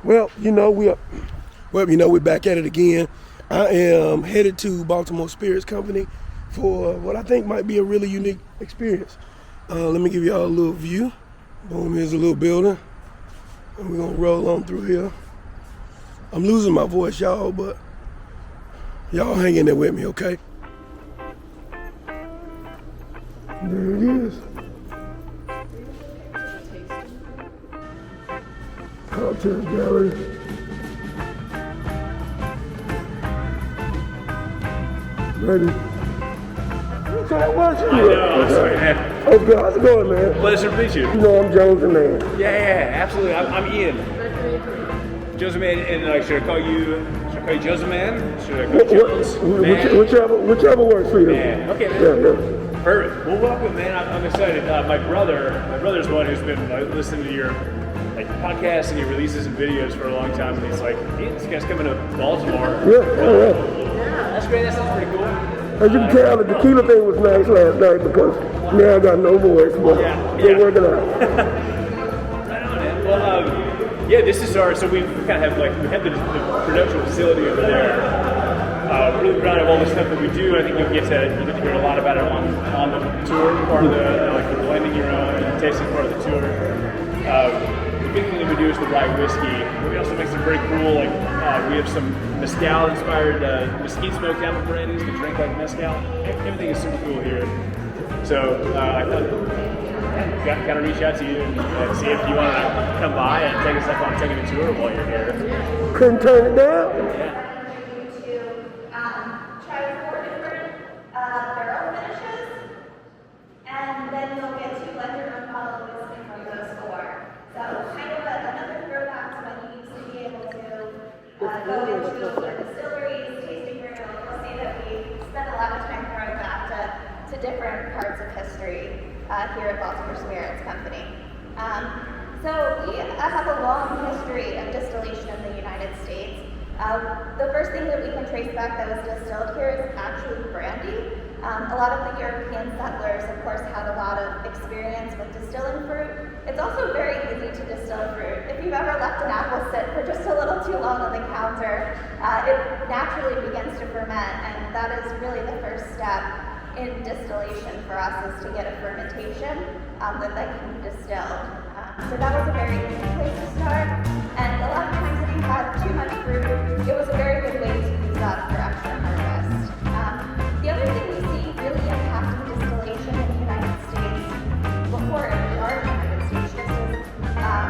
Well, we're back at it again. I am headed to Baltimore Spirits Company for what I think might be a really unique experience. Let me give y'all a little view. Boom, here's a little building. And we're gonna roll on through here. I'm losing my voice, y'all, but y'all hang in there with me, okay? There it is. Cocktail gallery. Ready? So that was you. I know, sorry, man. Oh, good. How's it going, man? Pleasure to meet you. You know I'm Jones and Man. Yeah, absolutely. I'm Ian. Joseph Man, and should I call you Joseph Man? Should I call you Jones? Man? Whichever works for you. Man. Okay, man. Yeah. Perfect. Well, welcome, man. I'm excited. My brother's one who's been listening to your podcast, and he releases some videos for a long time, and he's like, hey, this guy's coming to Baltimore. Yeah. That's great. That sounds pretty cool. As you can tell, the tequila thing was nice last night because now I got no voice, but we're working out. Right on, man. Well, this is so we kind of have we have the production facility over there. Really proud of all the stuff that we do. I think you'll get to hear a lot about it on the tour, part of the blending your own and tasting part of the tour. The big thing that we do is the rye whiskey. We also make some very cool, we have some mezcal-inspired mesquite smoked apple brandies that drink like mezcal. Everything is super cool here. So I thought I'd kind of reach out to you and see if you want to come by and take us up on taking a tour while you're here. Couldn't turn it down. Yeah. Try 4 different barrel finishes, and then you'll get to blend your own bottle of whiskey from those 4. So kind of another throwback to when you used to be able to go into distilleries, tasting rooms. You'll see that we spend a lot of time throwing back to different parts of history here at Baltimore Spirits Company. So we have a long history of distillation in the United States. The first thing that we can trace back that was distilled here is actually brandy. A lot of the European settlers, of course, had a lot of experience with distilling fruit. It's also very easy to distill fruit. If you've ever left an apple sit for just a little too long on the counter, it naturally begins to ferment, and that is really the first step in distillation for us, is to get a fermentation that can be distilled. So that was a very easy place to start. And a lot of times if you had too much fruit, it was a very good way to use that for extra harvest. The other thing we see really impacting distillation in the United States, before we are in the United States, just as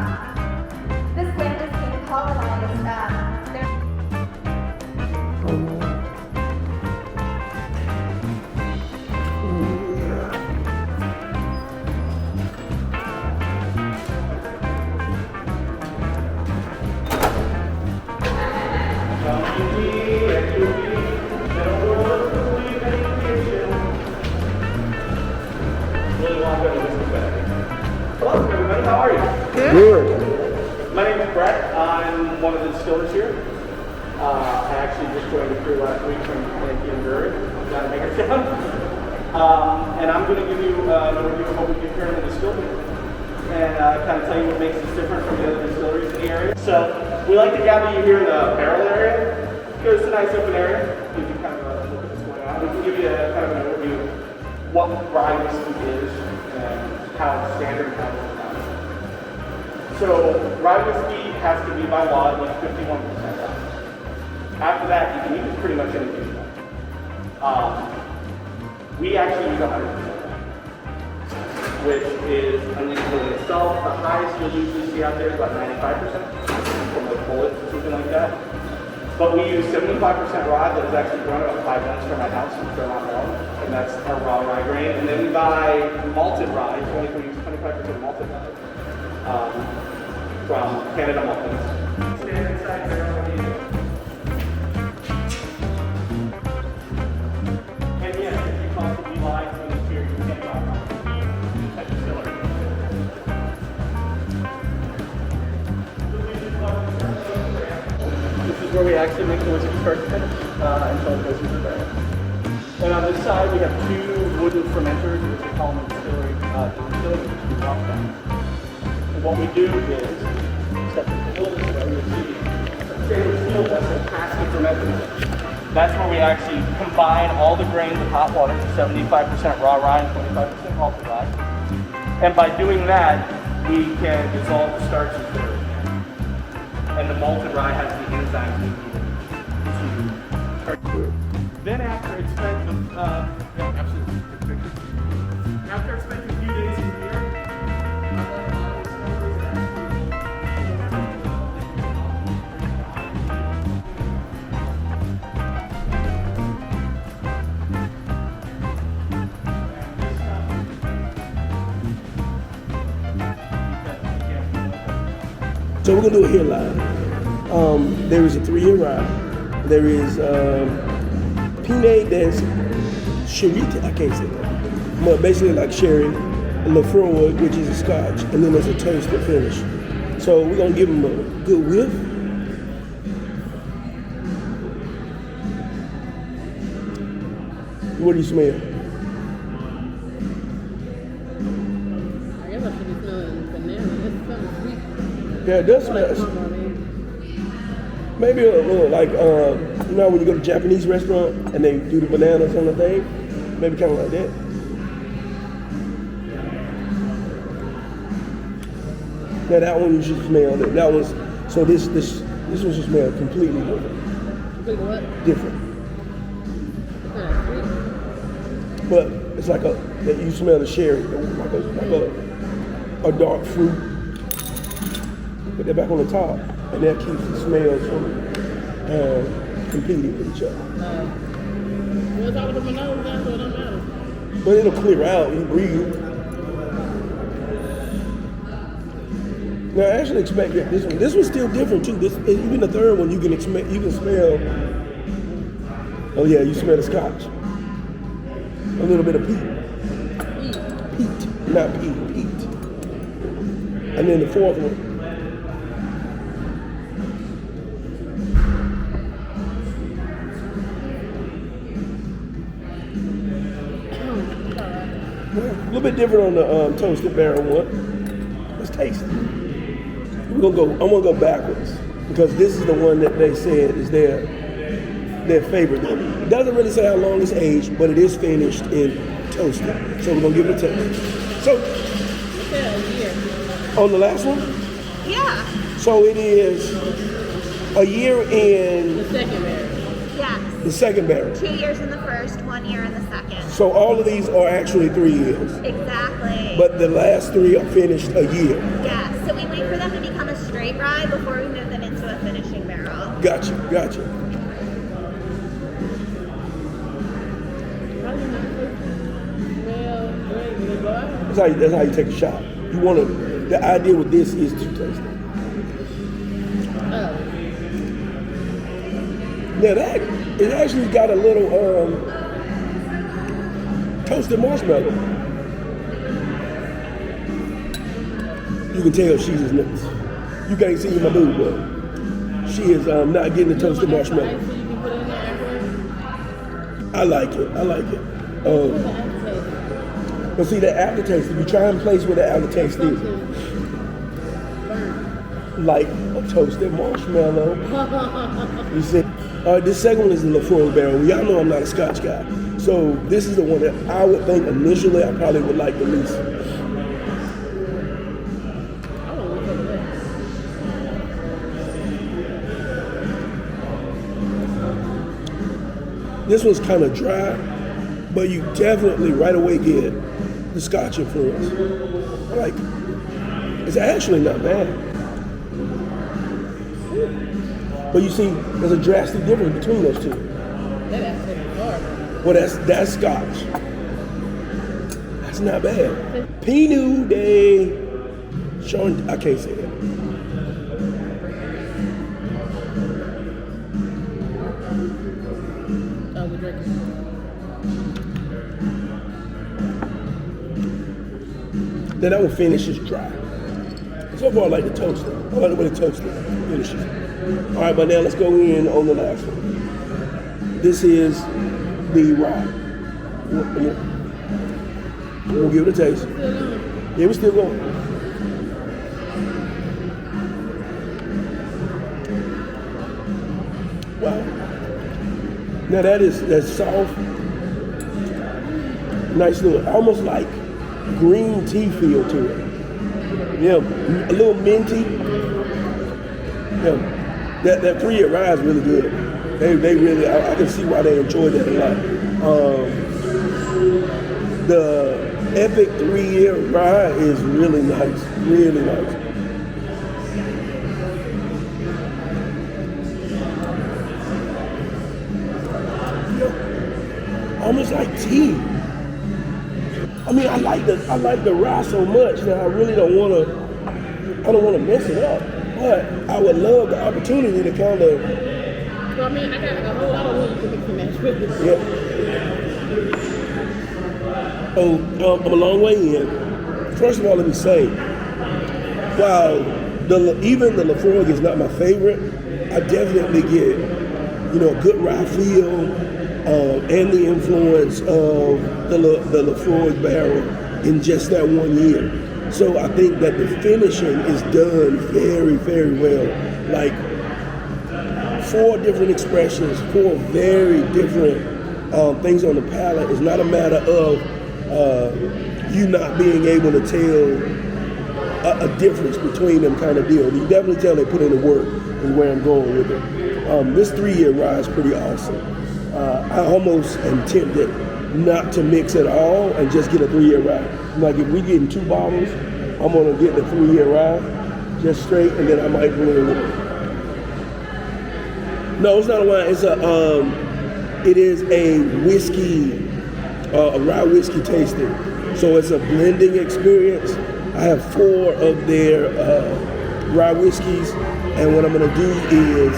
this land is being colonized, Hello, everybody. How are you? Good. My name is Brett. I'm one of the distillers here. I actually just joined the crew last week from Canadian Brewery down in Hagerstown. And I'm going to give you an overview of what we do here in the distillery and kind of tell you what makes us different from the other distilleries in the area. So we like to gather you here in the barrel area. Here's a nice open area. You can kind of look at what's going on. We can give you kind of an overview of what rye whiskey is and how standard and how it's done. So rye whiskey has to be by law at least 51% rye. After that, you can use pretty much anything you want. We actually use 100%, which is unusual in itself. The highest you'll usually see out there is about 95% from the bullets or something like that. But we use 75% rye that is actually grown about 5 minutes from my house in Fairmont, Maryland, and that's our raw rye grain. And then we buy malted rye, we use 25% malted rye from Canada Maltings. Stand inside barrel when you and yes, if you possibly lie to the beer, you can't buy at Distillery. This is where we actually make the whiskey start to finish until it goes into the barrel. And on this side, we have 2 wooden fermenters, which we call them Distillery, which we drop down. And what we do is, step the middle this way, you'll see That's where we actually combine all the grains with hot water, 75% raw rye and 25% malted rye. And by doing that, we can dissolve the starches that are in there. And the malted rye has the enzymes we need to. Then after it's spent, after it's spent a few days in here, So we're gonna do it here live. There is a 3-year rye. There is Pinot that's Charité, I can't say that. But basically like sherry, Lafroy, which is a scotch, and then there's a toasted finish. So we're gonna give them a good whiff. What do you smell? I guess I should be smelling banana. It's something sweet. Yeah, it does smell. Maybe a little like, you know when you go to a Japanese restaurant and they do the bananas on the thing? Maybe kind of like that. Now that one you should smell. That was, so this one should smell completely different. Completely what? Different. It's kind of sweet. But it's like you smell the sherry, like a dark fruit. Put that back on the top, and that keeps the smells from competing with each other. Well, it's all over my nose now, so it don't matter. But it'll clear out, you breathe. Now I actually expect that this one's still different too. Even the third one you can smell. Oh yeah, you smell the scotch. A little bit of peat. Peat, not peat, peat. And then the fourth one. A little bit different on the toasted barrel one. Let's taste it. I'm gonna go backwards because this is the one that they said is their favorite. It doesn't really say how long it's aged, but it is finished and toasted. So we're gonna give it a taste. So on the last one? Yeah. So it is a year in The second barrel. Yes. the second barrel. 2 years in the first, 1 year in the second. So all of these are actually 3 years. Exactly. But the last 3 are finished a year. Yes. So we wait for them to become a straight rye before we move them into a finishing barrel. Gotcha. How do you not smell great when it go out? That's how you take a shot. You want to. The idea with this is to taste it. Oh. Now that it actually got a little toasted marshmallow. You can tell she's nuts. You can't see my boob, but she is not getting the toasted marshmallow. So you can put it in there afterwards? I like it. What's the aftertaste? But see that aftertaste. If you try and place where the aftertaste is, like a toasted marshmallow. You see. This second one is the Lafroy barrel. Y'all know I'm not a Scotch guy, so this is the one that I would think initially I probably would like the least. This one's kind of dry, but you definitely right away get the Scotch influence. Like, it's actually not bad. But you see, there's a drastic difference between those two. That aftertaste is hard. Well, that's Scotch. That's not bad. Pinot de Chardonnay. I can't say that. Oh, we're drinking. Then that one finishes dry. So far, I like the toasted. I like the way the toasted finishes. All right, but now let's go in on the last one. This is the rye. We'll give it a taste. Yeah, we're still going. Wow. Now that's soft, nice little, almost like green tea feel to it. Yeah, a little minty. Yeah, that 3-year rye is really good. They really, I can see why they enjoy that a lot. The Epic 3-year rye is really nice, really nice. Almost like tea. I mean, I like the rye so much that I really don't want to mess it up. But I would love the opportunity to kind of. Well, I mean, I got a whole lot of weed to mix and match with. Yeah. Oh, I'm a long way in. First of all, let me say, while even the Lafroig is not my favorite, I definitely get, a good rye feel. And the influence of the Lafroig barrel in just that 1 year. So I think that the finishing is done very, very well. Like 4 different expressions, 4 very different things on the palate. It's not a matter of you not being able to tell a difference between them kind of deal. You definitely tell they put in the work is where I'm going with it. This 3-year rye is pretty awesome. I almost am tempted not to mix at all and just get a 3-year rye. Like if we getting 2 bottles, I'm gonna get the 3-year rye just straight, and then I might blend it. No, it's not a wine. It's it is a whiskey, a rye whiskey tasting. So it's a blending experience. I have 4 of their rye whiskeys, and what I'm gonna do is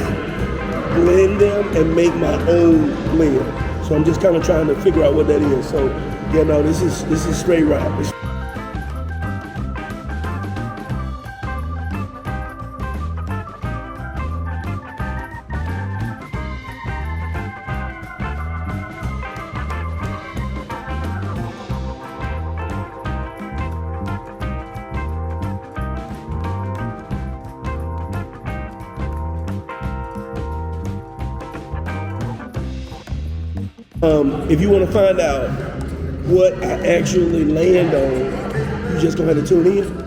blend them and make my own blend. So I'm just kind of trying to figure out what that is. So yeah, no, this is straight rye. If you want to find out what I actually land on, you just go ahead and tune in.